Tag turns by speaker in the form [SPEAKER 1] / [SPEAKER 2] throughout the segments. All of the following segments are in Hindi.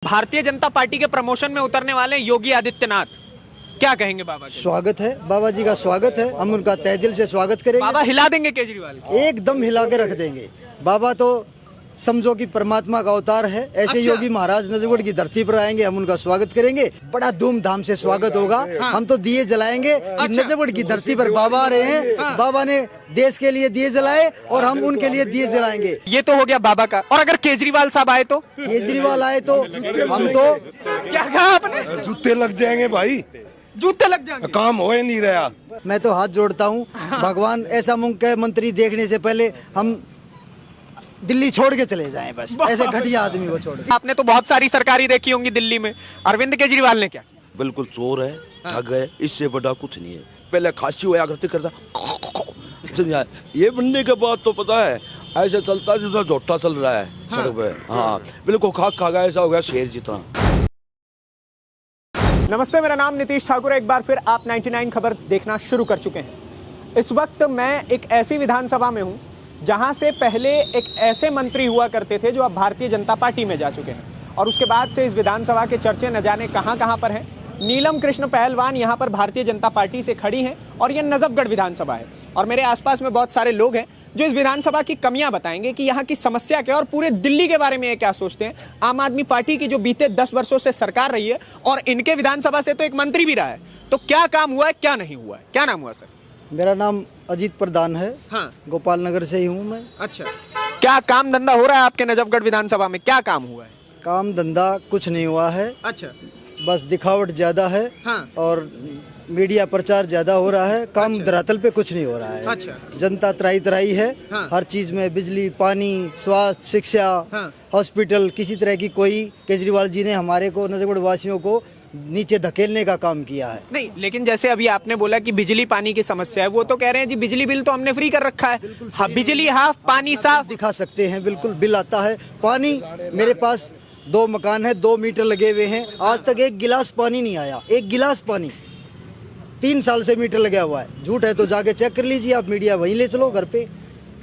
[SPEAKER 1] भारतीय जनता पार्टी के प्रमोशन में उतरने वाले योगी आदित्यनाथ, क्या कहेंगे बाबा के?
[SPEAKER 2] स्वागत है, बाबा जी का स्वागत है। हम उनका तहे दिल से स्वागत करेंगे।
[SPEAKER 1] बाबा हिला देंगे केजरीवाल को?
[SPEAKER 2] एकदम हिला के रख देंगे। बाबा तो समझो कि परमात्मा का अवतार है। ऐसे
[SPEAKER 1] अच्छा।
[SPEAKER 2] योगी महाराज नजफगढ़ की धरती पर आएंगे, हम उनका स्वागत करेंगे। बड़ा धूमधाम से स्वागत होगा।
[SPEAKER 1] हाँ।
[SPEAKER 2] हम तो दिए जलाएंगे कि नजफगढ़ की धरती पर बाबा आ रहे हैं।
[SPEAKER 1] हाँ।
[SPEAKER 2] बाबा ने देश के लिए दिए जलाए और हम उनके लिए दिए जलाएंगे।
[SPEAKER 1] ये तो हो गया बाबा का। और अगर केजरीवाल साहब आए तो?
[SPEAKER 2] केजरीवाल आए तो हम तो
[SPEAKER 1] क्या कहा आपने?
[SPEAKER 3] जूते लग जाएंगे भाई,
[SPEAKER 1] जूते लग जाएंगे।
[SPEAKER 3] काम हो ही नहीं रहा।
[SPEAKER 2] मैं तो हाथ जोड़ता हूँ, भगवान ऐसा मुख्यमंत्री देखने से पहले हम दिल्ली छोड़ के चले जाएं, बस ऐसे घटिया आदमी को छोड़ के।
[SPEAKER 1] आपने तो बहुत सारी सरकारी देखी होंगी दिल्ली में, अरविंद केजरीवाल ने क्या?
[SPEAKER 3] बिल्कुल चोर है, ठग है, इससे बड़ा कुछ नहीं है। पहले खांसी होया करते करता ये बनने के बाद तो पता है ऐसे चलता जैसा झोटा चल रहा है सड़क पे। हाँ बिल्कुल खाक खा गया, ऐसा हो गया शेर जितना।
[SPEAKER 1] नमस्ते, मेरा नाम नीतीश ठाकुर है। एक बार फिर आप 99 खबर देखना शुरू कर चुके हैं। इस वक्त मैं एक ऐसी विधानसभा में हूं जहां से पहले एक ऐसे मंत्री हुआ करते थे जो अब भारतीय जनता पार्टी में जा चुके हैं, और उसके बाद से इस विधानसभा के चर्चे न जाने कहां पर हैं। नीलम कृष्ण पहलवान यहां पर भारतीय जनता पार्टी से खड़ी हैं और यह नजफगढ़ विधानसभा है। और मेरे आसपास में बहुत सारे लोग हैं जो इस विधानसभा की कमियां बताएंगे कि यहाँ की समस्या क्या है और पूरे दिल्ली के बारे में ये क्या सोचते हैं। आम आदमी पार्टी की जो बीते 10 वर्षों से सरकार रही है और इनके विधानसभा से तो एक मंत्री भी रहा है, तो क्या काम हुआ है, क्या नहीं हुआ है? क्या नाम हुआ सर?
[SPEAKER 2] मेरा नाम अजीत प्रधान है।
[SPEAKER 1] हाँ।
[SPEAKER 2] गोपाल नगर से ही हूँ मैं।
[SPEAKER 1] अच्छा, क्या काम धंधा हो रहा है आपके नजफगढ़ विधानसभा में? क्या काम हुआ है?
[SPEAKER 2] काम धंधा कुछ नहीं हुआ है,
[SPEAKER 1] अच्छा।
[SPEAKER 2] बस दिखावट ज्यादा है।
[SPEAKER 1] हाँ।
[SPEAKER 2] और मीडिया प्रचार ज्यादा हो रहा है। काम धरातल पे कुछ नहीं हो रहा है।
[SPEAKER 1] अच्छा।
[SPEAKER 2] जनता त्राही त्राही है।
[SPEAKER 1] हाँ।
[SPEAKER 2] हर चीज में बिजली, पानी, स्वास्थ्य, शिक्षा,
[SPEAKER 1] हाँ।
[SPEAKER 2] हॉस्पिटल, किसी तरह की कोई केजरीवाल जी ने हमारे को नजफगढ़ वासियों को नीचे धकेलने का काम किया है।
[SPEAKER 1] नहीं, लेकिन जैसे अभी आपने बोला कि बिजली पानी की समस्या है, वो तो कह रहे हैं जी बिजली बिल तो हमने फ्री कर रखा है। हाँ, बिजली हाफ, पानी साफ।
[SPEAKER 2] दिखा सकते हैं, बिल्कुल बिल आता है। पानी मेरे पास 2 मकान है, 2 मीटर लगे हुए हैं, आज तक एक गिलास पानी नहीं आया। एक गिलास पानी 3 साल से मीटर लगा हुआ है। झूठ है तो जाके चेक कर लीजिए आप, मीडिया वहीं ले चलो घर पे।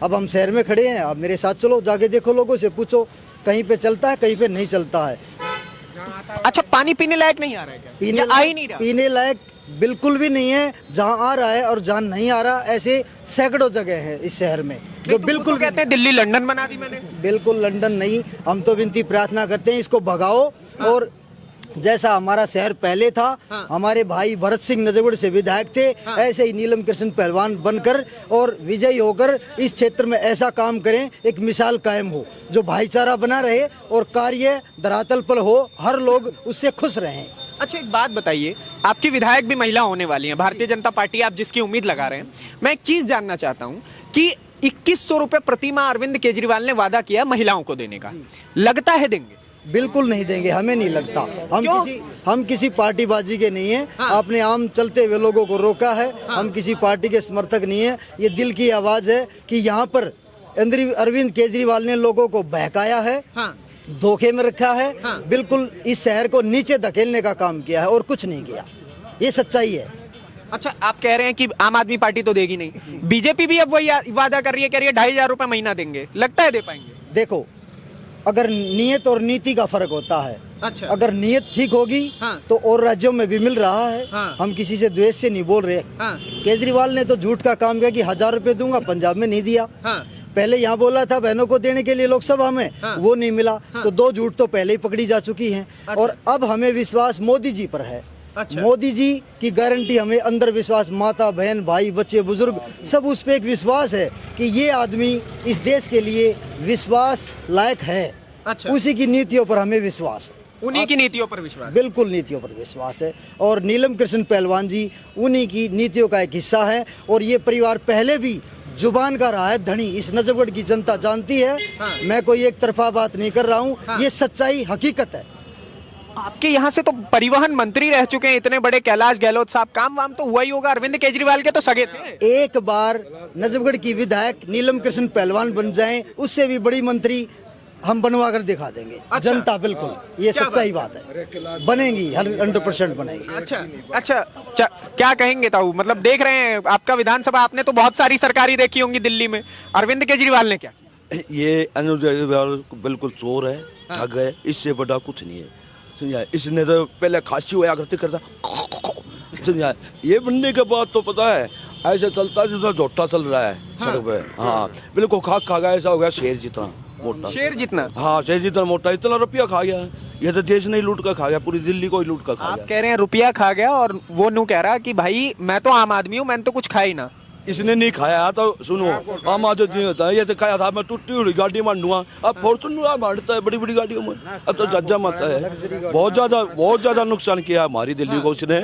[SPEAKER 2] अब हम शहर में खड़े हैं, आप मेरे साथ चलो, जाके देखो, लोगों से पूछो, कहीं पे चलता है, कहीं पे नहीं चलता है।
[SPEAKER 1] अच्छा, पानी पीने लायक नहीं आ रहा है क्या?
[SPEAKER 2] पीने
[SPEAKER 1] आ ही नहीं रहा?
[SPEAKER 2] पीने लायक बिल्कुल भी नहीं है। जहाँ आ रहा है और जहाँ नहीं आ रहा, ऐसे सैकड़ों जगह हैं इस शहर में जो बिल्कुल
[SPEAKER 1] तो कहते हैं दिल्ली लंदन बना दी मैंने।
[SPEAKER 2] बिल्कुल लंदन नहीं। हम तो विनती प्रार्थना करते हैं इसको भगाओ।
[SPEAKER 1] हाँ।
[SPEAKER 2] और जैसा हमारा शहर पहले था,
[SPEAKER 1] हाँ।
[SPEAKER 2] हमारे भाई भरत सिंह नजफगढ़ से विधायक थे,
[SPEAKER 1] हाँ।
[SPEAKER 2] ऐसे ही नीलम कृष्ण पहलवान बनकर और विजयी होकर इस क्षेत्र में ऐसा काम करें, एक मिसाल कायम हो जो भाईचारा बना रहे और कार्य धरातल पर हो, हर लोग उससे खुश रहें।
[SPEAKER 1] अच्छा, एक बात बताइए, आपकी विधायक भी महिला होने वाली हैं, भारतीय जनता पार्टी आप जिसकी उम्मीद लगा रहे हैं। मैं एक चीज जानना चाहता हूं कि 2100 रुपए प्रति माह अरविंद केजरीवाल ने वादा किया महिलाओं को देने का, लगता है देंगे?
[SPEAKER 2] बिल्कुल नहीं देंगे, हमें नहीं लगता। हम किसी पार्टीबाजी के नहीं हैं।
[SPEAKER 1] हाँ।
[SPEAKER 2] आपने आम चलते हुए लोगों को रोका है।
[SPEAKER 1] हाँ।
[SPEAKER 2] हम किसी पार्टी के समर्थक नहीं है। ये दिल की आवाज है कि यहाँ पर अरविंद केजरीवाल ने लोगों को बहकाया है।
[SPEAKER 1] हाँ।
[SPEAKER 2] धोखे में रखा है।
[SPEAKER 1] हाँ।
[SPEAKER 2] बिल्कुल इस शहर को नीचे धकेलने का काम किया है और कुछ नहीं किया। ये सच्चाई है।
[SPEAKER 1] अच्छा, आप कह रहे हैं कि आम आदमी पार्टी तो देगी नहीं, बीजेपी भी अब वही वादा कर रही है, कह रही है 2500 रुपए महीना देंगे, लगता है दे पाएंगे?
[SPEAKER 2] देखो, अगर नियत और नीति का फर्क होता है।
[SPEAKER 1] अच्छा।
[SPEAKER 2] अगर नियत ठीक होगी
[SPEAKER 1] हाँ।
[SPEAKER 2] तो और राज्यों में भी मिल रहा है।
[SPEAKER 1] हाँ।
[SPEAKER 2] हम किसी से द्वेष से नहीं बोल रहे।
[SPEAKER 1] हाँ।
[SPEAKER 2] केजरीवाल ने तो झूठ का काम किया कि 1000 रुपए दूंगा, पंजाब में नहीं दिया।
[SPEAKER 1] हाँ।
[SPEAKER 2] पहले यहाँ बोला था बहनों को देने के लिए लोकसभा में।
[SPEAKER 1] हाँ।
[SPEAKER 2] वो नहीं मिला।
[SPEAKER 1] हाँ।
[SPEAKER 2] तो 2 झूठ तो पहले ही पकड़ी जा चुकी हैं।
[SPEAKER 1] अच्छा।
[SPEAKER 2] और अब हमें विश्वास मोदी जी पर है।
[SPEAKER 1] अच्छा।
[SPEAKER 2] मोदी जी की गारंटी हमें अंदर विश्वास, माता बहन भाई बच्चे बुजुर्ग सब उस पे एक विश्वास है कि ये आदमी इस देश के लिए विश्वास लायक है।
[SPEAKER 1] अच्छा।
[SPEAKER 2] उसी की नीतियों पर हमें विश्वास है।
[SPEAKER 1] उन्हीं की नीतियों पर विश्वास?
[SPEAKER 2] बिल्कुल नीतियों पर विश्वास है। और नीलम कृष्ण पहलवान जी उन्हीं की नीतियों का एक हिस्सा है। और ये परिवार पहले भी जुबान का रहा है धनी, इस नजफगढ़ की जनता जानती है।
[SPEAKER 1] हाँ।
[SPEAKER 2] मैं कोई एक तरफा बात नहीं कर रहा हूँ।
[SPEAKER 1] हाँ।
[SPEAKER 2] ये सच्चाई हकीकत है।
[SPEAKER 1] आपके यहाँ से तो परिवहन मंत्री रह चुके हैं इतने बड़े कैलाश गहलोत साहब, काम वाम तो हुआ ही होगा, अरविंद केजरीवाल के तो सगे थे।
[SPEAKER 2] एक बार नजफगढ़ की विधायक नीलम कृष्ण पहलवान बन जाएं, उससे भी बड़ी मंत्री हम बनवा कर दिखा देंगे।
[SPEAKER 1] अच्छा।
[SPEAKER 2] जनता बिल्कुल, ये
[SPEAKER 1] क्या
[SPEAKER 2] सच्चाई बात है, बनेगी, 100% बनेगी।
[SPEAKER 1] अच्छा, क्या कहेंगे ताऊ? मतलब देख रहे हैं आपका विधानसभा, आपने तो बहुत सारी सरकारी देखी होंगी दिल्ली में, अरविंद केजरीवाल ने क्या?
[SPEAKER 3] ये अनुज बिल्कुल चोर है, ठग है, इससे बड़ा कुछ नहीं है। समझा। इसने तो पहले खांसी हुआ करते करता, समझा। ये बनने के बाद तो पता है ऐसे चलता जैसा झोटा चल रहा है सड़क पे। हाँ बिल्कुल खा गया, ऐसा हो गया शेर जितना मोटा।
[SPEAKER 1] शेर जितना?
[SPEAKER 3] हाँ शेर जितना मोटा, इतना रुपया खा गया। ये तो देश नहीं लूट कर खा गया, पूरी दिल्ली को ही लूट कर खा
[SPEAKER 1] आप
[SPEAKER 3] गया।
[SPEAKER 1] कह रहे हैं रुपया खा गया और वो नू कह रहा कि भाई मैं तो आम आदमी हूँ, मैंने तो कुछ खाया ही ना।
[SPEAKER 3] इसने नहीं खाया तो सुनो, आम आदमी नहीं होता है। ये तो खाया था मैं टूटी हुई गाड़ी मांडूंगा, अब फॉर्चूनर मारता है बड़ी बड़ी गाड़ियों में। अब तो जज्जा मारता है। बहुत ज्यादा नुकसान किया हमारी दिल्ली को उसने।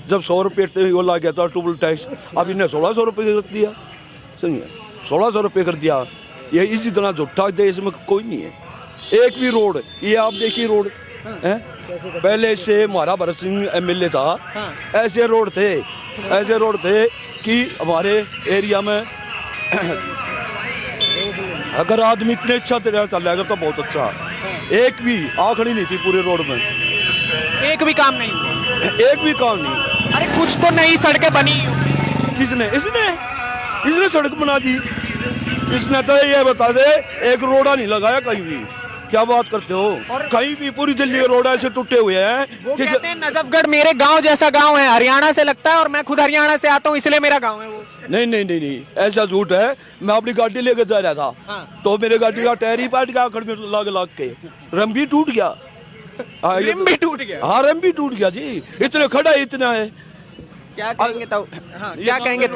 [SPEAKER 3] जब 100 रुपये वो ला गया था टूबल टैक्स, अब इन्हें 1600 रुपये कर दिया। समझिए 1600 रुपये कर दिया। ये इसी तरह झूठा देश में कोई नहीं है। एक भी रोड, ये आप देखिए रोड है, पहले से हमारा भरत सिंह MLA था, ऐसे रोड थे कि हमारे एरिया में अगर आदमी इतने अच्छा तरह चल जाएगा तो बहुत अच्छा। एक भी आखड़ी नहीं थी पूरे रोड में,
[SPEAKER 1] एक भी काम नहीं हुआ।
[SPEAKER 3] एक भी काम नहीं।
[SPEAKER 1] अरे कुछ तो नई सड़कें बनी।
[SPEAKER 3] किसने? इसने सड़क बना दी। इसने तो ये बता दे एक रोड़ा नहीं लगाया कहीं भी। क्या बात करते हो?
[SPEAKER 1] और
[SPEAKER 3] कहीं भी पूरी दिल्ली के रोड ऐसे टूटे हुए हैं।
[SPEAKER 1] वो कहते हैं नजफगढ़ मेरे गांव जैसा गांव है, हरियाणा से लगता है और मैं खुद हरियाणा से आता हूँ इसलिए मेरा गांव है वो।
[SPEAKER 3] नहीं, ऐसा झूठ है। मैं अपनी गाड़ी लेकर जा रहा था,
[SPEAKER 1] हाँ।
[SPEAKER 3] तो मेरे गाड़ी का टायर ही पाट गया आखिर में लाग के, रम भी टूट गया।
[SPEAKER 1] रिम भी टूट गया?
[SPEAKER 3] हाँ रम भी टूट गया जी। इतने खड़ा इतना है।
[SPEAKER 1] क्या कहेंगे ताऊ? हाँ, क्या कहेंगे?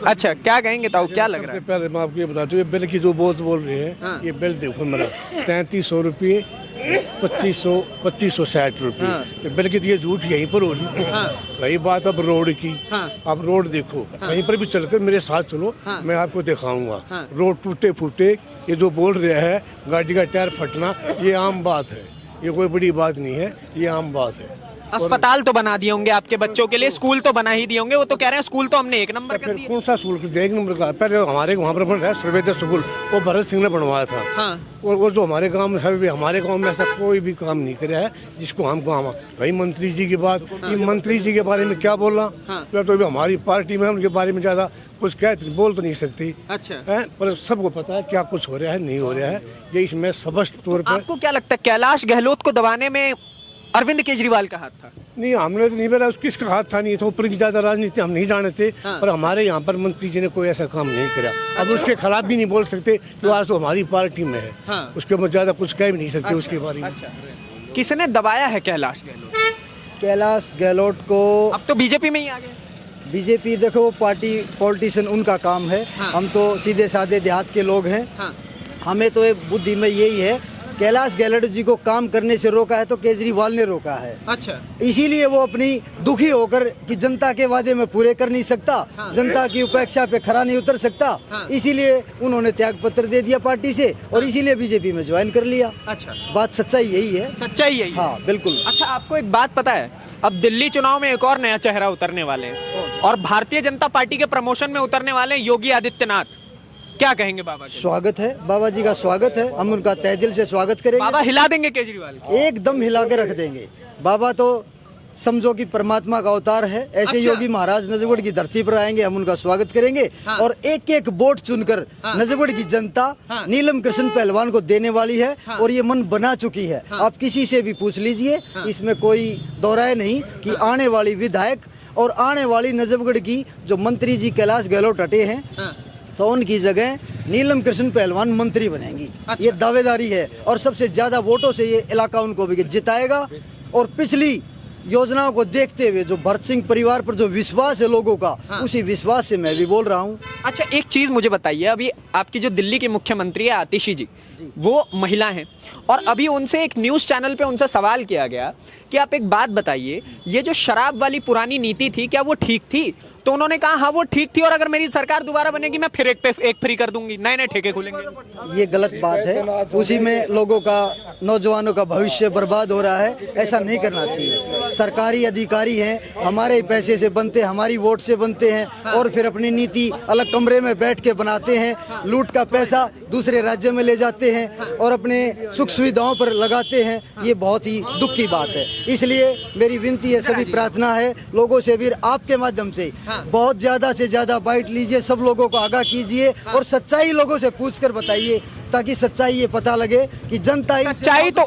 [SPEAKER 1] अच्छा क्या कहेंगे ताऊ, क्या लग रहा है?
[SPEAKER 4] पहले मैं आपको ये बताता हूँ, ये बिल की जो बहुत बोल रहे हैं,
[SPEAKER 1] हाँ।
[SPEAKER 4] ये बिल देखो मेरा 3300 रुपये, 2560 रुपये।
[SPEAKER 1] हाँ।
[SPEAKER 4] ये बिल की तो ये झूठ यहीं पर हो रही है। रही बात अब रोड की,
[SPEAKER 1] हाँ।
[SPEAKER 4] अब रोड देखो, कहीं पर भी चलकर मेरे साथ चलो,
[SPEAKER 1] हाँ।
[SPEAKER 4] मैं आपको दिखाऊंगा।
[SPEAKER 1] हाँ।
[SPEAKER 4] रोड टूटे फूटे, ये जो बोल रहे हैं गाड़ी का टायर फटना, ये आम बात है, ये कोई बड़ी बात नहीं है, ये आम बात है।
[SPEAKER 1] अस्पताल तो बना दिए होंगे आपके बच्चों के लिए, स्कूल तो बना ही दिए होंगे। वो तो कह रहे हैं स्कूल तो हमने 1 नंबर कर
[SPEAKER 4] फिर
[SPEAKER 1] दिया।
[SPEAKER 4] कौन सा स्कूल? एक नंबर का पहले हमारे वहाँ पर बन रहा है सर्वेदा स्कूल, वो भरत सिंह ने बनवाया था।
[SPEAKER 1] हाँ।
[SPEAKER 4] और जो हमारे गांव में है, हमारे गांव में ऐसा कोई भी काम नहीं कराया है जिसको हम काम। भाई मंत्री जी की बात, ये मंत्री जी के बारे में क्या बोलना?
[SPEAKER 1] हाँ।
[SPEAKER 4] तो अभी हमारी पार्टी में उनके बारे में ज्यादा कुछ बोल तो नहीं सकती
[SPEAKER 1] अच्छा
[SPEAKER 4] है, पर सबको पता है क्या कुछ हो रहा है, नहीं हो रहा है। ये इसमें स्पष्ट तौर पर
[SPEAKER 1] आपको क्या लगता है कैलाश गहलोत को दबाने में अरविंद केजरीवाल का हाथ था?
[SPEAKER 4] नहीं, हमने तो नहीं पता किसका हाथ था, नहीं तो ऊपर की ज्यादा राजनीति हम नहीं जानते।
[SPEAKER 1] हाँ।
[SPEAKER 4] पर हमारे यहाँ पर मंत्री जी ने कोई ऐसा काम नहीं करा। अब उसके खिलाफ भी नहीं बोल सकते कि आज तो हमारी पार्टी में है।
[SPEAKER 1] हाँ।
[SPEAKER 4] उसके ऊपर ज्यादा कुछ कह भी नहीं सकते उसके बारे में।
[SPEAKER 1] किसने दबाया है कैलाश गहलोत?
[SPEAKER 2] कैलाश गहलोत को
[SPEAKER 1] अब तो बीजेपी में ही आ गए।
[SPEAKER 2] बीजेपी देखो पार्टी पॉलिटिशियन उनका काम है।
[SPEAKER 1] हाँ।
[SPEAKER 2] हम तो सीधे साधे देहात के लोग हैं।
[SPEAKER 1] हाँ।
[SPEAKER 2] हमें तो एक बुद्धि में यही है, कैलाश गहलोत जी को काम करने से रोका है तो केजरीवाल ने रोका है।
[SPEAKER 1] अच्छा।
[SPEAKER 2] इसीलिए वो अपनी दुखी होकर कि जनता के वादे में पूरे कर नहीं सकता,
[SPEAKER 1] हाँ।
[SPEAKER 2] जनता की उपेक्षा पे खरा नहीं उतर सकता,
[SPEAKER 1] हाँ।
[SPEAKER 2] इसीलिए उन्होंने त्याग पत्र दे दिया पार्टी से और इसीलिए बीजेपी में ज्वाइन कर लिया।
[SPEAKER 1] अच्छा,
[SPEAKER 2] बात सच्चाई यही है।
[SPEAKER 1] सच्चाई यही है।
[SPEAKER 2] हाँ बिल्कुल।
[SPEAKER 1] अच्छा आपको एक बात पता है, अब दिल्ली चुनाव में एक और नया चेहरा उतरने वाले हैं और भारतीय जनता पार्टी के प्रमोशन में उतरने वाले हैं योगी आदित्यनाथ। क्या कहेंगे बाबा के?
[SPEAKER 2] स्वागत है, बाबा जी का स्वागत है, हम उनका तहे दिल से स्वागत करेंगे।
[SPEAKER 1] बाबा हिला देंगे केजरीवाल को?
[SPEAKER 2] एकदम हिला के रख देंगे। बाबा तो समझो कि परमात्मा का अवतार है। ऐसे
[SPEAKER 1] अच्छा।
[SPEAKER 2] योगी महाराज नजफगढ़ की धरती पर आएंगे, हम उनका स्वागत करेंगे।
[SPEAKER 1] हाँ।
[SPEAKER 2] और एक एक वोट चुनकर
[SPEAKER 1] हाँ।
[SPEAKER 2] नजफगढ़ की जनता
[SPEAKER 1] हाँ।
[SPEAKER 2] नीलम कृष्ण पहलवान को देने वाली है।
[SPEAKER 1] हाँ।
[SPEAKER 2] और ये मन बना चुकी है।
[SPEAKER 1] हाँ।
[SPEAKER 2] आप किसी से भी पूछ लीजिए,
[SPEAKER 1] हाँ।
[SPEAKER 2] इसमें कोई दोहराए नहीं कि आने वाली विधायक और आने वाली नजफगढ़ की जो मंत्री जी कैलाश गहलोत हटे हैं,
[SPEAKER 1] हाँ।
[SPEAKER 2] तो उनकी जगह नीलम कृष्ण पहलवान मंत्री बनेंगी।
[SPEAKER 1] अच्छा।
[SPEAKER 2] ये दावेदारी है और सबसे ज्यादा वोटों से ये इलाका उनको भी जिताएगा। और पिछली योजनाओं को देखते हुए जो भरत सिंह परिवार पर जो विश्वास है लोगों का,
[SPEAKER 1] हाँ।
[SPEAKER 2] उसी विश्वास से मैं भी बोल रहा हूँ।
[SPEAKER 1] अच्छा एक चीज मुझे बताइए, अभी आपकी जो दिल्ली की मुख्यमंत्री है आतिशी जी, वो महिला हैं और अभी उनसे एक न्यूज चैनल पे उनसे सवाल किया गया कि आप एक बात बताइए, ये जो शराब वाली पुरानी नीति थी क्या वो ठीक थी? तो उन्होंने कहा हाँ वो ठीक थी और अगर मेरी सरकार दोबारा बनेगी मैं फिर एक फ्री कर दूंगी, नए नए ठेके खुलेंगे।
[SPEAKER 2] ये गलत बात है, उसी में लोगों का, नौजवानों का भविष्य बर्बाद हो रहा है। ऐसा नहीं करना चाहिए। सरकारी अधिकारी हैं, हमारे ही पैसे से बनते, हमारी वोट से बनते हैं और फिर अपनी नीति अलग कमरे में बैठ के बनाते हैं, लूट का पैसा दूसरे राज्य में ले जाते हैं और अपने सुख सुविधाओं पर लगाते हैं। ये बहुत ही दुख की बात है। इसलिए मेरी विनती है, सभी प्रार्थना है लोगों से भी, आपके माध्यम से बहुत ज्यादा से ज्यादा बाइट लीजिए, सब लोगों को आगाह कीजिए और सच्चाई लोगों से पूछकर बताइए ताकि सच्चाई ये पता लगे कि जनता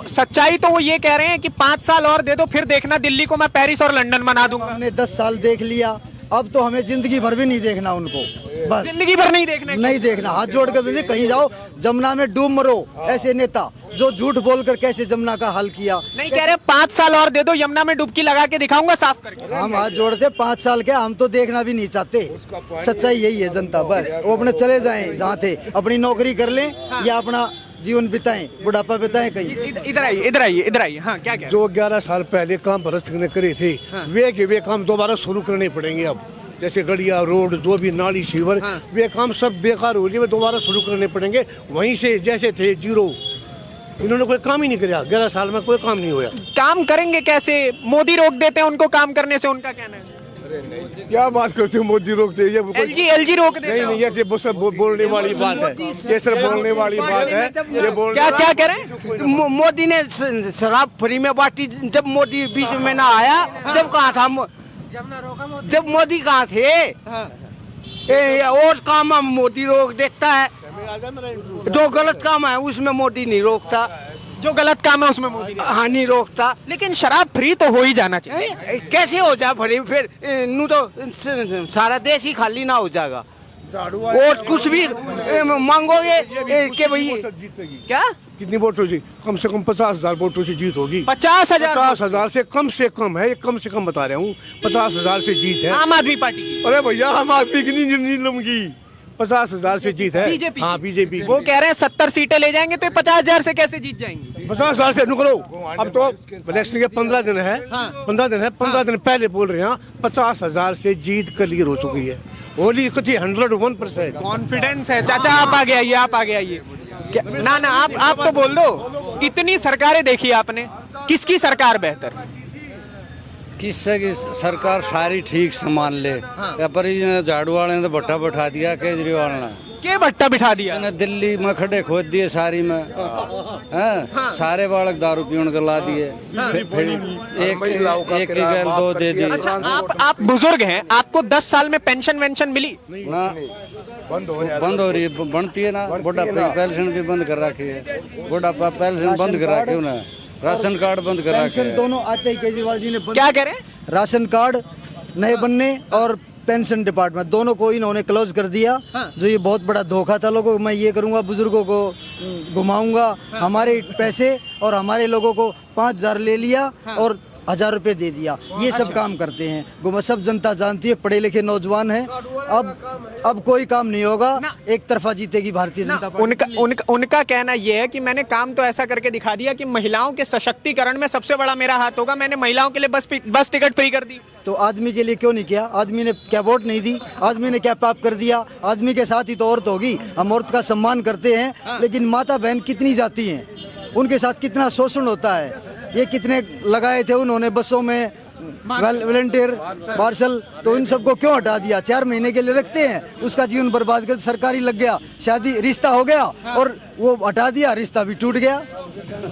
[SPEAKER 1] सच्चाई तो वो ये कह रहे हैं कि 5 साल और दे दो, फिर देखना दिल्ली को मैं पेरिस और लंदन बना दूंगा।
[SPEAKER 2] हमने 10 साल देख लिया, अब तो हमें जिंदगी भर भी नहीं देखना उनको, बस
[SPEAKER 1] जिंदगी भर नहीं देखना है।
[SPEAKER 2] नहीं देखना। हाथ जोड़ कर भी कहीं जाओ, जमुना में डूब मरो। ऐसे नेता जो झूठ बोलकर कैसे जमुना का हल किया।
[SPEAKER 1] नहीं कह रहे 5 साल और दे दो, यमुना में डुबकी लगा के दिखाऊंगा साफ करके।
[SPEAKER 2] हम हाथ जोड़ते 5 साल के, हम तो देखना भी नहीं चाहते। सच्चाई यही है, जनता बस वो अपने चले जाएं जहाँ थे, अपनी नौकरी कर लें या अपना जीवन बिताएं, बुढ़ापा बिताएं कहीं।
[SPEAKER 1] इधर आइए। हाँ, क्या कह
[SPEAKER 4] जो 11 साल पहले काम भरत सिंह ने करे थे, वे काम दोबारा शुरू करने पड़ेंगे अब। जैसे गड़िया रोड, जो भी नाली सीवर, वे काम सब बेकार हो गए, वे दोबारा शुरू करने पड़ेंगे वहीं से जैसे थे, जीरो। इन्होंने कोई काम ही नहीं किया, 11 साल में कोई काम नहीं हुआ।
[SPEAKER 1] काम करेंगे कैसे? मोदी रोक देते हैं उनको काम करने से, उनका कहना है।
[SPEAKER 4] क्या बात करते हो, मोदी रोकते हैं?
[SPEAKER 1] एलजी रोक देते हैं।
[SPEAKER 4] नहीं, ये सब बोलने वाली बात है, ये सिर्फ बोलने वाली बात है। ये
[SPEAKER 1] क्या कह रहे हैं?
[SPEAKER 5] मोदी ने शराब फ्री में बांटी, जब मोदी बीच में ना आया, जब कहा था, जब मोदी कहाँ थे? और काम मोदी रोक देता है, जो गलत काम है उसमें मोदी नहीं रोकता,
[SPEAKER 1] जो गलत काम है उसमें मोदी
[SPEAKER 5] हाँ नहीं रोकता।
[SPEAKER 1] लेकिन शराब फ्री तो हो ही जाना चाहिए।
[SPEAKER 5] कैसे हो जाए फ्री? फिर नू तो सारा देश ही खाली ना हो जाएगा। वोट कुछ भी मांगोगे कि भाई
[SPEAKER 1] क्या
[SPEAKER 4] कितनी वोटों से? कम से कम 50,000 वोटों से जीत होगी।
[SPEAKER 1] 50,000
[SPEAKER 4] से कम है, ये कम से कम बता रहा हूँ। 50,000 से जीत है
[SPEAKER 1] आम आदमी पार्टी की।
[SPEAKER 4] अरे भैया, हम आदमी की नहीं लूंगी। 50,000 से जीत है
[SPEAKER 1] बीजेपी।
[SPEAKER 4] हाँ, बीजेपी।
[SPEAKER 1] वो कह रहे हैं 70 सीटें ले जाएंगे तो 50,000 से कैसे जीत जाएंगे?
[SPEAKER 4] 50,000 से नुकरो। अब तो इलेक्शन के 15 दिन है, 15 दिन पहले बोल रहे हैं 50,000 से जीत क्लियर हो चुकी है। होली कुछ 101%
[SPEAKER 1] कॉन्फिडेंस है। चाचा आप आगे आइए। ना आप तो बोल दो। इतनी सरकारें देखी आपने, किसकी सरकार बेहतर?
[SPEAKER 6] किससे की सरकार सारी ठीक संभाल ले। या पर ये झाड़ू वाले ने तो भट्टा बैठा दिया केजरीवाल ने।
[SPEAKER 1] के भट्टा बिठा दिया?
[SPEAKER 6] ने दिल्ली में खड़े खोद दिए सारी में, हैं? सारे बालक दारू पीने को ला दिए। फिर एक की गैल 2 दे दी।
[SPEAKER 1] अच्छा, आप बुजुर्ग हैं, आपको 10 साल में पेंशन वेंशन मिली?
[SPEAKER 6] ना, बंद हो रही है, बनती है ना। बुढ़ापा पेंशन भी बंद कर रखी है, बुढ़ापा पेंशन बंद कर रखे उन्हें, राशन कार्ड बंद कर रखे
[SPEAKER 2] पेंशन दोनों आते ही केजरीवाल जी ने
[SPEAKER 1] क्या कह रहे हैं?
[SPEAKER 2] राशन कार्ड नए बनने और पेंशन डिपार्टमेंट दोनों को इन्होंने क्लोज कर दिया। जो ये बहुत बड़ा धोखा था लोगों को। मैं ये करूंगा, बुजुर्गों को घुमाऊंगा, हमारे पैसे और हमारे लोगों को 5,000 ले लिया और 1,000 रुपए दे दिया। ये सब काम करते हैं, सब जनता जानती है, पढ़े लिखे नौजवान हैं। अब कोई काम नहीं होगा, एक तरफा जीतेगी भारतीय जनता पार्टी।
[SPEAKER 1] उनका कहना यह है कि मैंने काम तो ऐसा करके दिखा दिया कि महिलाओं के सशक्तिकरण में सबसे बड़ा मेरा हाथ होगा। मैंने महिलाओं के लिए बस टिकट फ्री कर दी।
[SPEAKER 2] तो आदमी के लिए क्यों नहीं किया? आदमी ने क्या वोट नहीं दी? आदमी ने क्या पाप कर दिया? आदमी के साथ ही तो औरत होगी। हम औरत का सम्मान करते हैं, लेकिन माता बहन कितनी जाती हैं, उनके साथ कितना शोषण होता है। ये कितने लगाए थे उन्होंने बसों में वॉलंटियर मार्शल, तो इन सबको क्यों हटा दिया? 4 महीने के लिए रखते हैं, उसका जीवन बर्बाद कर, सरकारी लग गया, शादी रिश्ता हो गया और वो हटा दिया, रिश्ता भी टूट गया।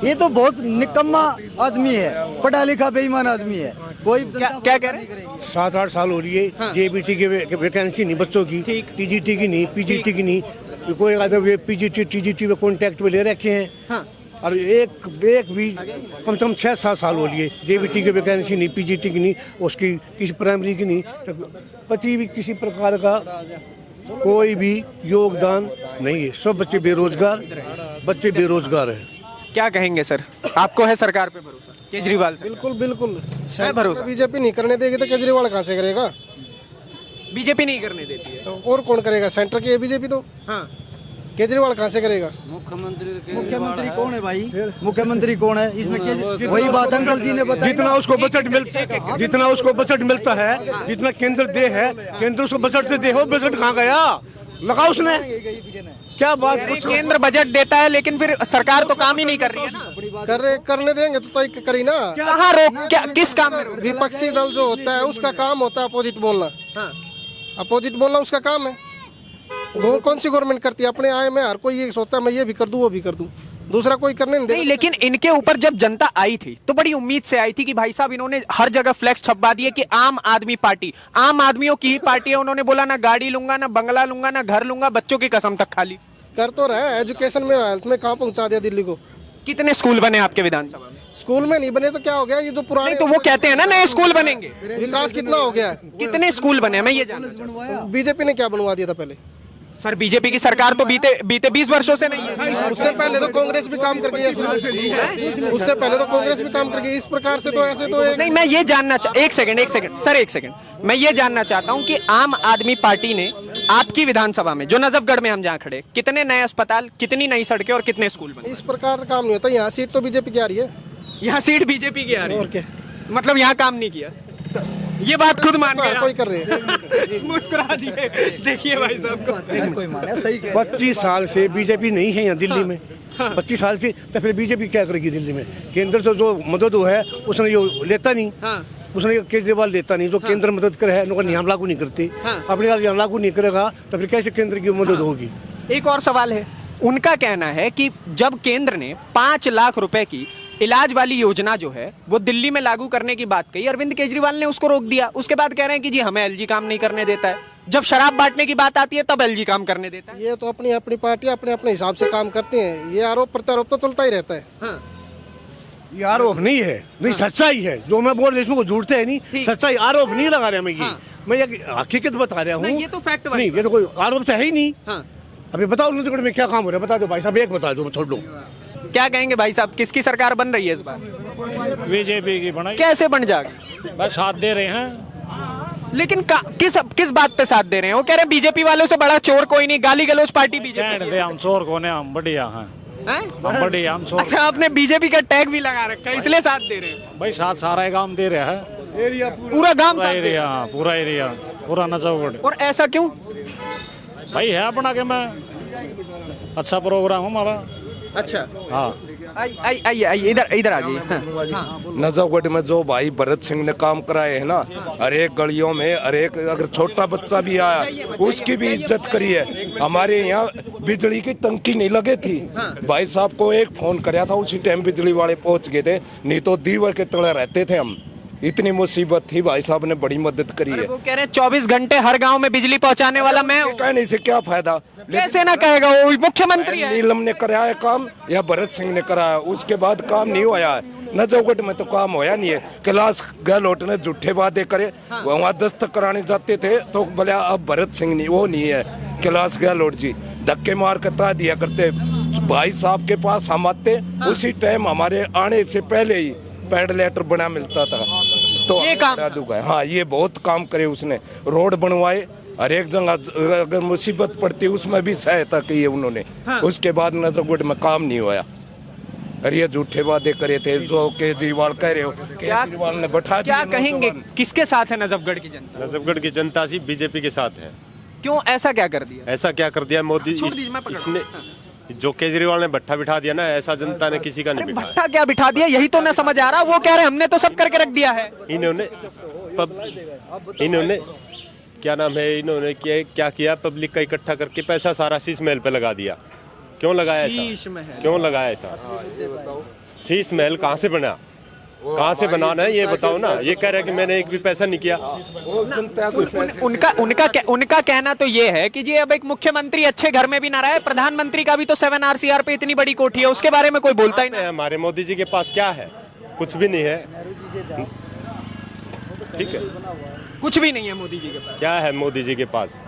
[SPEAKER 2] ये तो बहुत निकम्मा आदमी है, पढ़ा लिखा बेईमान आदमी है। कोई
[SPEAKER 1] क्या कह रहे हैं?
[SPEAKER 4] 7-8 साल हो रही है। जेबीटी के वैकेंसी नहीं बच्चों की, टीजीटी की नहीं, पीजीटी की नहीं। कोई अगर पीजीटी टीजीटी में कॉन्टैक्ट में ले रखे हैं और एक भी कम से कम 6-7 साल हो लिए। जेबीटी की वैकेंसी नहीं, पीजीटी की नहीं, उसकी किसी प्राइमरी की नहीं, तो कभी भी किसी प्रकार का कोई भी योगदान नहीं है। सब बच्चे बेरोजगार हैं।
[SPEAKER 1] क्या कहेंगे सर, आपको है सरकार पे भरोसा केजरीवाल से?
[SPEAKER 7] बिल्कुल
[SPEAKER 1] भरोसा।
[SPEAKER 7] बीजेपी नहीं करने देगी तो केजरीवाल कहाँ से करेगा?
[SPEAKER 1] बीजेपी नहीं करने देती है
[SPEAKER 7] तो और कौन करेगा? सेंटर की है बीजेपी तो।
[SPEAKER 1] हाँ,
[SPEAKER 7] केजरीवाल कहाँ से करेगा?
[SPEAKER 2] मुख्यमंत्री कौन है भाई? मुख्यमंत्री कौन है इसमें? वही बात अंकल जी ने बताया।
[SPEAKER 4] जितना उसको बजट मिलता है, जितना केंद्र दे है, केंद्र उसको बजट दे, वो बजट कहाँ गया? लगा उसने क्या बात?
[SPEAKER 1] केंद्र बजट देता है लेकिन फिर सरकार तो काम ही नहीं कर रही है ना।
[SPEAKER 7] करने देंगे तो तय करी ना।
[SPEAKER 1] कहाँ रोक, क्या किस काम में?
[SPEAKER 7] विपक्षी दल जो होता है उसका काम होता है अपोजिट बोलना। अपोजिट बोलना उसका काम है। कौन सी गवर्नमेंट करती है? अपने आय में हर कोई ये सोचता है मैं ये भी कर दूं वो भी कर दूं, दूसरा कोई करने नहीं देगा।
[SPEAKER 1] लेकिन इनके ऊपर जब जनता आई थी तो बड़ी उम्मीद से आई थी कि भाई साहब इन्होंने हर जगह फ्लैक्स छपवा दिए कि आम आदमी पार्टी, आम आदमियों की ही पार्टी है। उन्होंने बोला ना गाड़ी लूंगा, ना बंगला लूंगा, ना घर लूंगा, बच्चों की कसम तक खा ली।
[SPEAKER 7] कर तो रहा है, एजुकेशन में, हेल्थ में कहाँ पहुंचा दिया दिल्ली को।
[SPEAKER 1] कितने स्कूल बने आपके विधानसभा में?
[SPEAKER 7] स्कूल में नहीं बने तो क्या हो गया, ये जो पुराने
[SPEAKER 1] नहीं तो वो कहते हैं ना नए स्कूल बनेंगे।
[SPEAKER 7] विकास कितना हो गया है?
[SPEAKER 1] कितने स्कूल बने हैं? मैं ये जानना चाहता हूं।
[SPEAKER 7] बीजेपी ने क्या बनवा दिया था पहले?
[SPEAKER 1] सर बीजेपी की सरकार तो बीते 20 वर्षों से नहीं है।
[SPEAKER 7] उससे पहले तो कांग्रेस भी काम कर गई ऐसे, उससे पहले तो कांग्रेस भी काम कर गई। इस प्रकार से तो ऐसे तो
[SPEAKER 1] नहीं, मैं ये जानना एक सेकंड सर, एक सेकंड, मैं ये जानना चाहता हूं कि आम आदमी पार्टी ने आपकी विधानसभा में, जो नजफगढ़ में हम जहाँ खड़े, कितने नए अस्पताल, कितनी नई सड़कें और कितने स्कूल बने?
[SPEAKER 7] इस प्रकार का काम नहीं होता। यहाँ सीट तो बीजेपी की आ रही है।
[SPEAKER 1] यहाँ सीट बीजेपी की आ रही
[SPEAKER 7] और
[SPEAKER 1] है,
[SPEAKER 7] क्या,
[SPEAKER 1] मतलब यहाँ काम नहीं किया, ये बात खुद मान
[SPEAKER 7] हर
[SPEAKER 1] गए
[SPEAKER 7] कोई कर रहे हैं।
[SPEAKER 1] मुस्कुरा दिए। देखिए भाई साहब को,
[SPEAKER 2] कोई माने सही कह
[SPEAKER 4] 25 साल से बीजेपी नहीं है यहाँ दिल्ली में। 25 साल से तो फिर बीजेपी क्या करेगी दिल्ली में? केंद्र तो जो मदद है उसने जो लेता नहीं, उसने केजरीवाल लेता नहीं, जो केंद्र मदद करे है उनको यहाँ लागू नहीं करती। अपने यहाँ लागू नहीं करेगा तो फिर कैसे केंद्र की मदद होगी?
[SPEAKER 1] एक और सवाल है, उनका कहना है कि जब केंद्र ने 5 लाख रुपए की इलाज वाली योजना जो है वो दिल्ली में लागू करने की बात कही, अरविंद केजरीवाल ने उसको रोक दिया। उसके बाद कह रहे हैं कि जी हमें एलजी काम नहीं करने देता है। जब शराब बांटने की बात आती है तब एलजी काम करने देता है।
[SPEAKER 7] ये तो अपनी अपनी पार्टी अपने अपने हिसाब से काम करते हैं। ये आरोप प्रत्यारोप तो चलता ही रहता है।
[SPEAKER 4] ये आरोप नहीं है, नहीं सच्चाई है जो मैं बोल रहा हूँ, इसमें कोई झूठते है नहीं, सच्चाई, आरोप नहीं लगा रहा मैं। ये मैं ये हकीकत बता रहा हूँ।
[SPEAKER 1] ये तो फैक्ट
[SPEAKER 4] नहीं, ये तो कोई आरोप तो है ही नहीं। अभी बताओ नजफगढ़ में क्या काम हो रहा है, बता दो भाई साहब, एक बता दो, मैं छोड़ दूँ।
[SPEAKER 1] क्या कहेंगे भाई साहब, किसकी सरकार बन रही है इस बार?
[SPEAKER 8] बीजेपी की बनाई,
[SPEAKER 1] कैसे बन जाएगी?
[SPEAKER 8] बस साथ दे रहे हैं।
[SPEAKER 1] लेकिन किस बात पे साथ दे रहे हैं? वो कह रहे हैं बीजेपी वालों से बड़ा चोर कोई नहीं, गाली गलौज पार्टी बीजेपी।
[SPEAKER 8] दे हम चोर कोने, हम बढ़िया हैं, हम बढ़िया, हम चोर।
[SPEAKER 1] अच्छा, आपने बीजेपी का टैग भी लगा रखा है, इसलिए साथ दे रहे हैं?
[SPEAKER 8] भाई साथ सारा गांव दे रहा है,
[SPEAKER 1] पूरा गांव
[SPEAKER 8] पूरा
[SPEAKER 1] साथ दे रहा
[SPEAKER 8] एरिया, पूरा एरिया, पूरा नजफगढ़।
[SPEAKER 1] है। और ऐसा क्यों?
[SPEAKER 8] भाई है अपना के मैं, अच्छा प्रोग्राम हमारा।
[SPEAKER 1] अच्छा,
[SPEAKER 8] हाँ,
[SPEAKER 1] आइए इधर आ जाइए।
[SPEAKER 3] नजफगढ़ में जो भाई भरत सिंह ने काम कराए है ना, हर एक गलियों में, हर एक अगर छोटा बच्चा भी आया उसकी भी इज्जत करी है। हमारे यहाँ बिजली की टंकी नहीं लगे थी, भाई साहब को एक फोन कराया था, उसी टाइम बिजली वाले पहुंच गए थे, नहीं तो दीवार के तले रहते थे हम। इतनी मुसीबत थी, भाई साहब ने बड़ी मदद करी है।
[SPEAKER 1] वो कह रहे हैं 24 घंटे हर गांव में बिजली पहुंचाने वाला मैं हूं।
[SPEAKER 3] कहने से क्या फायदा?
[SPEAKER 1] कैसे ना कहेगा, वो मुख्यमंत्री है।
[SPEAKER 3] नीलम ने कराया काम या भरत सिंह ने कराया, उसके बाद काम नहीं होया है। नजफगढ़ में तो काम होया नहीं है। कैलाश गहलोत ने झूठे वादे करे, वहाँ दस्तक कराने जाते थे तो बोले अब भरत सिंह नहीं, वो नहीं है कैलाश गहलोत जी, धक्के मार कर ता दिया करते। भाई साहब के पास हम आते, उसी टाइम हमारे आने से पहले ही पैड लेटर बना मिलता था। तो
[SPEAKER 1] ये काम
[SPEAKER 3] हाँ, ये बहुत काम करे उसने, रोड बनवाए, हर एक जगह अगर मुसीबत पड़ती उसमें भी सहायता की है उन्होंने। उसके बाद नजफगढ़ में काम नहीं हुआ। अरे ये झूठे वादे करे थे जो केजरीवाल कह रहे हो, केजरीवाल ने बैठा दिया।
[SPEAKER 1] क्या कहेंगे, किसके साथ है नजफगढ़ की जनता?
[SPEAKER 9] नजफगढ़ की जनता सी बीजेपी के साथ है।
[SPEAKER 1] क्यों, ऐसा क्या कर दिया?
[SPEAKER 9] ऐसा क्या कर दिया मोदी?
[SPEAKER 1] छोड़ दीजिए, मैं पकड़
[SPEAKER 9] इसने जो केजरीवाल ने भट्ठा बिठा दिया ना, ऐसा जनता ने किसी का नहीं बिठाया।
[SPEAKER 1] भट्टा क्या बिठा दिया, यही तो ना समझ आ रहा। वो कह रहे हैं हमने तो सब करके रख दिया है।
[SPEAKER 9] इन्होंने क्या नाम है, इन्होंने क्या किया, पब्लिक का इकट्ठा करके पैसा सारा शीश महल पे लगा दिया। क्यों लगाया ऐसा? क्यों लगाया ऐसा? शीश महल कहाँ से बना, कहाँ से बनाना है ये बताओ ना। ये कह रहे हैं कि मैंने एक भी पैसा नहीं किया।
[SPEAKER 1] उनका कहना तो ये है कि जी अब एक मुख्यमंत्री अच्छे घर में भी ना रहे, प्रधानमंत्री का भी तो 7 पे इतनी बड़ी कोठी है, उसके बारे में कोई बोलता ही नहीं।
[SPEAKER 9] हमारे मोदी जी के पास क्या है? कुछ भी नहीं है। ठीक है,
[SPEAKER 1] कुछ भी नहीं है मोदी जी के पास।
[SPEAKER 9] क्या है मोदी जी के पास?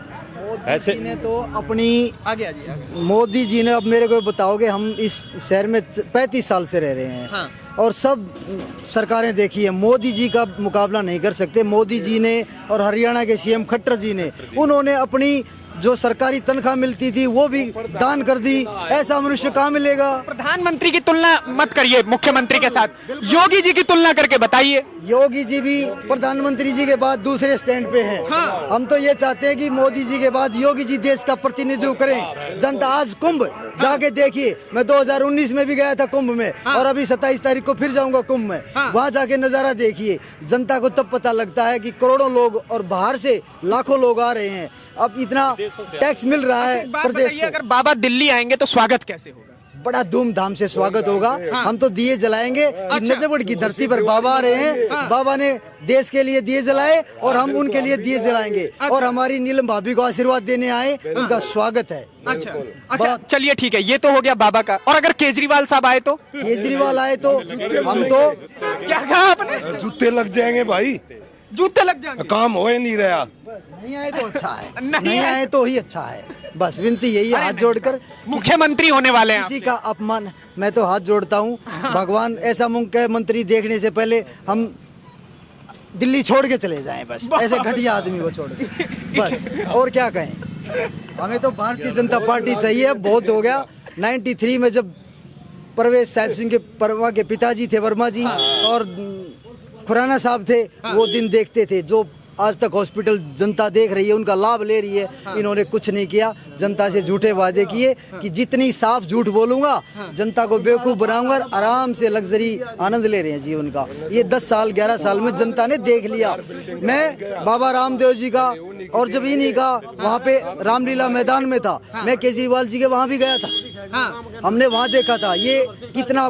[SPEAKER 9] ऐसे
[SPEAKER 2] ने तो अपनी
[SPEAKER 1] आगे आगे।
[SPEAKER 2] मोदी जी ने, अब मेरे को बताओगे, हम इस शहर में 35 साल से रह रहे हैं और सब सरकारें देखी है, मोदी जी का मुकाबला नहीं कर सकते। मोदी जी ने और हरियाणा के सीएम खट्टर जी ने, उन्होंने अपनी जो सरकारी तनख्वाह मिलती थी वो भी दान कर दी। ऐसा मनुष्य कहाँ मिलेगा?
[SPEAKER 1] प्रधानमंत्री की तुलना मत करिए मुख्यमंत्री के साथ, योगी जी की तुलना करके बताइए।
[SPEAKER 2] योगी जी भी प्रधानमंत्री जी के बाद दूसरे स्टैंड पे हैं। हम तो ये चाहते हैं कि मोदी जी के बाद योगी जी देश का प्रतिनिधित्व करें। जनता आज कुंभ जाके देखिए, मैं 2019 में भी गया था कुंभ में और अभी 27 तारीख को फिर जाऊंगा कुंभ में। वहाँ जाके नजारा देखिए, जनता को तब पता लगता है कि करोड़ों लोग और बाहर से लाखों लोग आ रहे हैं। अब इतना टैक्स मिल रहा है प्रदेश को।
[SPEAKER 1] अगर बाबा दिल्ली आएंगे तो स्वागत कैसे होगा?
[SPEAKER 2] बड़ा धूमधाम से स्वागत होगा। हम तो दिए जलाएंगे। नजफगढ़ की धरती पर बाबा आ रहे हैं। बाबा ने देश के लिए दिए जलाए और हम उनके लिए दिए जलाएंगे। और हमारी नीलम भाभी को आशीर्वाद देने आए, उनका स्वागत है।
[SPEAKER 1] अच्छा चलिए ठीक है, ये तो हो गया बाबा का। और अगर केजरीवाल साहब आए तो?
[SPEAKER 2] केजरीवाल आए तो हम तो
[SPEAKER 1] क्या कहा आपने?
[SPEAKER 3] जूते लग जाएंगे भाई,
[SPEAKER 1] जूते लग जाएंगे।
[SPEAKER 3] काम हो ही नहीं रहा।
[SPEAKER 2] नहीं आए तो अच्छा है, नहीं आए तो ही अच्छा है। बस विनती यही है, हाथ जोड़कर।
[SPEAKER 1] मुख्यमंत्री होने वाले हैं
[SPEAKER 2] किसी का अपमान, मैं तो हाथ जोड़ता हूँ। भगवान ऐसा मुख्यमंत्री देखने से पहले हम दिल्ली छोड़ के चले जाएं, बस ऐसे घटिया आदमी को छोड़ के, बस और क्या कहें। हमें तो भारतीय जनता पार्टी चाहिए। बहुत हो गया। 93 में जब परवेज साहिब सिंह के परवा के पिताजी थे वर्मा जी और खुराना साहब थे, वो दिन देखते थे। जो आज तक हॉस्पिटल जनता देख रही है, उनका लाभ ले रही है। इन्होंने कुछ नहीं किया, जनता से झूठे वादे किए कि जितनी साफ झूठ बोलूंगा जनता को बेवकूफ बनाऊंगा। और आराम से लग्जरी आनंद ले रहे हैं जीवन का। ये 10 साल 11 साल में जनता ने देख लिया। मैं बाबा रामदेव जी का और जब इन्हीं का वहाँ पे रामलीला मैदान में था, मैं केजरीवाल जी के वहाँ भी गया था। हमने वहाँ देखा था ये कितना।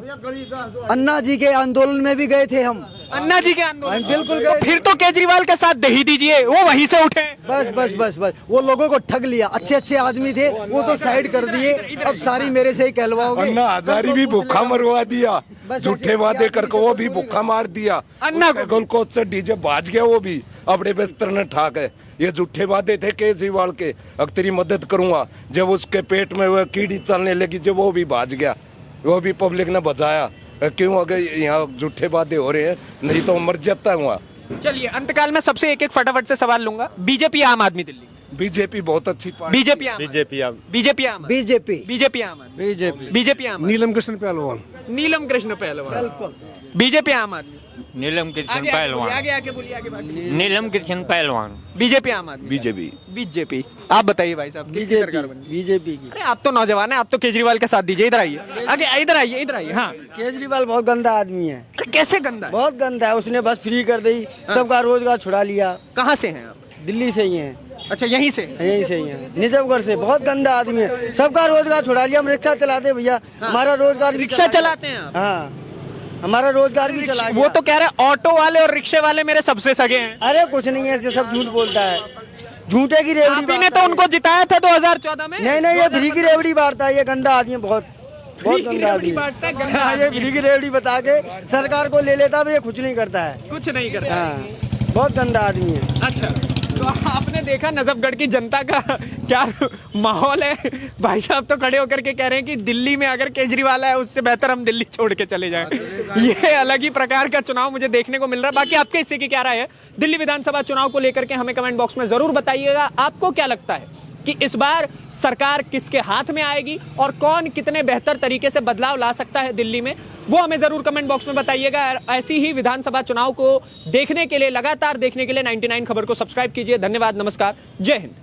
[SPEAKER 2] अन्ना जी के आंदोलन में भी गए थे हम।
[SPEAKER 1] अन्ना जी के आंदोलन?
[SPEAKER 2] बिल्कुल
[SPEAKER 1] तो
[SPEAKER 2] गए।
[SPEAKER 1] फिर तो केजरीवाल के साथ दही दीजिए, वो वहीं से उठे।
[SPEAKER 2] बस बस बस बस वो लोगों को ठग लिया। अच्छे अच्छे आदमी थे, वो तो साइड कर दिए। अब सारी मेरे से ही कहलवाओगे।
[SPEAKER 3] अन्ना हजारी भी भूखा मरवा दिया, झूठे वादे करके वो भी भूखा मार दिया।
[SPEAKER 1] अन्ना
[SPEAKER 3] उनको डीजे बाज गया, वो भी अपने बिस्तर ने ठाक है। ये झूठे वादे थे केजरीवाल के, अब तेरी मदद करूंगा। जब उसके पेट में वो कीड़ी चलने लगी, जब वो भी बाज गया, वो भी पब्लिक ने बचाया। क्यों अगर यहाँ झूठे वादे हो रहे हैं, नहीं तो मर जाता है वहाँ।
[SPEAKER 1] चलिए अंतकाल में सबसे एक एक फटाफट से सवाल लूंगा। बीजेपी आम आदमी दिल्ली?
[SPEAKER 3] बीजेपी बहुत अच्छी पार्टी।
[SPEAKER 1] बीजेपी आम
[SPEAKER 9] बीजेपी
[SPEAKER 1] बीजेपी आम
[SPEAKER 2] बीजेपी
[SPEAKER 1] बीजेपी आम आदमी बीजेपी आम
[SPEAKER 4] नीलम कृष्ण पहलवान।
[SPEAKER 1] नीलम कृष्ण पहलवान। बीजेपी आम आदमी।
[SPEAKER 8] नीलम कृष्ण
[SPEAKER 1] आगे
[SPEAKER 8] पहलवान।
[SPEAKER 1] आगे बोलिए आगे बाकी।
[SPEAKER 8] नीलम कृष्ण पहलवान।
[SPEAKER 1] बीजेपी आम आदमी।
[SPEAKER 3] BJP
[SPEAKER 1] BJP. आप बताइए भाई साहब, किसकी सरकार बनी?
[SPEAKER 2] बीजेपी की।
[SPEAKER 1] अरे आप तो नौजवान हैं, आप तो केजरीवाल के साथ दीजिए। इधर आइए आगे, इधर आइए, इधर आइए। हाँ
[SPEAKER 2] केजरीवाल बहुत गंदा आदमी है।
[SPEAKER 1] अरे कैसे गंदा है?
[SPEAKER 2] बहुत गंदा है। उसने बस फ्री कर दी, सबका रोजगार छुड़ा लिया।
[SPEAKER 1] कहाँ से हैं आप?
[SPEAKER 2] दिल्ली से ही है।
[SPEAKER 1] अच्छा यहीं से?
[SPEAKER 2] यहीं से ही है, निजामगढ़ से। बहुत गंदा आदमी है, सबका रोजगार छुड़ा लिया। हम रिक्शा चलाते हैं भैया, हमारा रोजगार।
[SPEAKER 1] रिक्शा चलाते हैं आप?
[SPEAKER 2] हाँ, हमारा रोजगार भी चला गया।
[SPEAKER 1] वो तो कह रहे हैं ऑटो वाले और रिक्शे वाले मेरे सबसे सगे हैं।
[SPEAKER 2] अरे कुछ नहीं है, ऐसे सब झूठ बोलता है। झूठे की रेवड़ी
[SPEAKER 1] आपने
[SPEAKER 2] बांटता
[SPEAKER 1] तो
[SPEAKER 2] है।
[SPEAKER 1] उनको जिताया था 2014 में।
[SPEAKER 2] नहीं, ये फ्री की रेवड़ी बांटता है। ये गंदा आदमी है, बहुत गंदा आदमी है।
[SPEAKER 1] बांटता है, गंदा
[SPEAKER 2] हाँ, ये फ्री की रेवड़ी बता के सरकार को ले लेता है, ये कुछ नहीं करता है।
[SPEAKER 1] कुछ नहीं करता।
[SPEAKER 2] हाँ, बहुत गंदा आदमी है।
[SPEAKER 1] अच्छा तो आपने देखा नजफगढ़ की जनता का क्या माहौल है। भाई साहब तो खड़े होकर के कह रहे हैं कि दिल्ली में अगर केजरीवाल है, उससे बेहतर हम दिल्ली छोड़ के चले जाएं। ये अलग ही प्रकार का चुनाव मुझे देखने को मिल रहा है। बाकी आपके इससे की क्या राय है दिल्ली विधानसभा चुनाव को लेकर के, हमें कमेंट बॉक्स में जरूर बताइएगा। आपको क्या लगता है कि इस बार सरकार किसके हाथ में आएगी और कौन कितने बेहतर तरीके से बदलाव ला सकता है दिल्ली में, वो हमें जरूर कमेंट बॉक्स में बताइएगा। ऐसी ही विधानसभा चुनाव को देखने के लिए, लगातार देखने के लिए 99 खबर को सब्सक्राइब कीजिए। धन्यवाद, नमस्कार, जय हिंद।